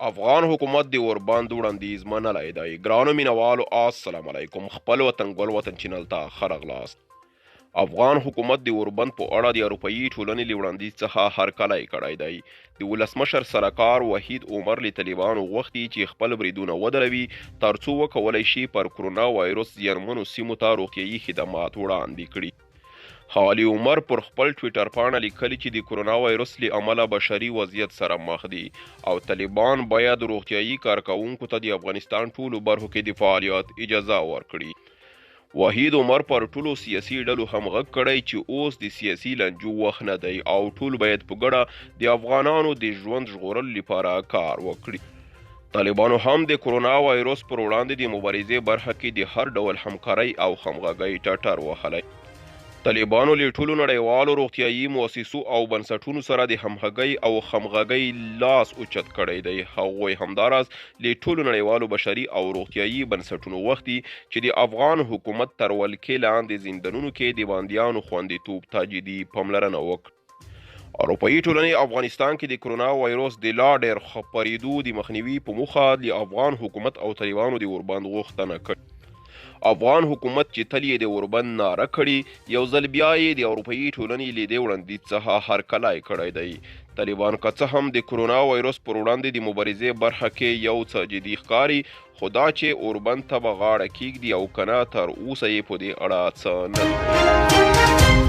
افغان حکومت د اوربند وړاندیز منلی دی. ګرانو مینوالو السلام علیکم. خپل وطن ګل وطن چینل ته ښه راغلاست. افغان حکومت د اوربند په اړه د اروپایي ټولنې له وړاندیز څخه هرکلی کړی دی. د ولسمشر سرکار وحید عمر له طالبانو غوښتي چې خپل بریدونه ودروي ترڅو وکولی شي پر کرونا وایرس زیانمنو سیمو ته روغتیایي خدمات وړاندې کړي. حالی عمر پر خپل ټویټر پاڼه لیکلي چې د کرونا وایرس له امله بشري وضعیت سره مخ دي او طالبان باید روغتیایي کارکوونکو ته د افغانستان ټولو برخو کې د فعالیت اجازه ورکړي. وحید عمر پر ټولو سیاسي ډلو هم غږ کړی چې اوس د سیاسي لانجو وخت نه دی او ټول باید په ګډه د افغانانو د ژوند ژغورلو لپاره کار وکړي. طالبانو هم د کرونا وایرس پر وړاندې د مبارزې برخه کې د هر ډول همکارۍ او همغږۍ ټټر وهلی. طالبانو له ټولو نړیوالو روغتیایي مؤسسو او بنسټونو سره د همغږۍ او همغږۍ لاس اوچت کړی دی. هغوی همداراز له ټولو نړیوالو بشري او روغتیایي بنسټونو غوښتي چې د افغان حکومت تر ولکې لاندې زندانونو کې د بندیانو خوندیتوب ته جدي پاملرنه وکړي. اروپایي ټولنې افغانستان کې د کرونا وایرس د لا ډېر خپرېدو د مخنیوي په موخه د افغان حکومت او طالبانو د اوربند غوښتنه کړې. افغان حکومت چې تل یې د اوربند ناره کړي یو ځل بیا یې د اروپایي ټولنې له دې وړاندیز څخه هرکلی کړی دی. طالبان که څه هم د کرونا وایرس پر وړاندې د مبارزې برخه کې یو څه جدي ښکاري خو دا چې اوربند ته به غاړه کیږدي او که نه تر اوسه یې په دې اړه څه نه دي.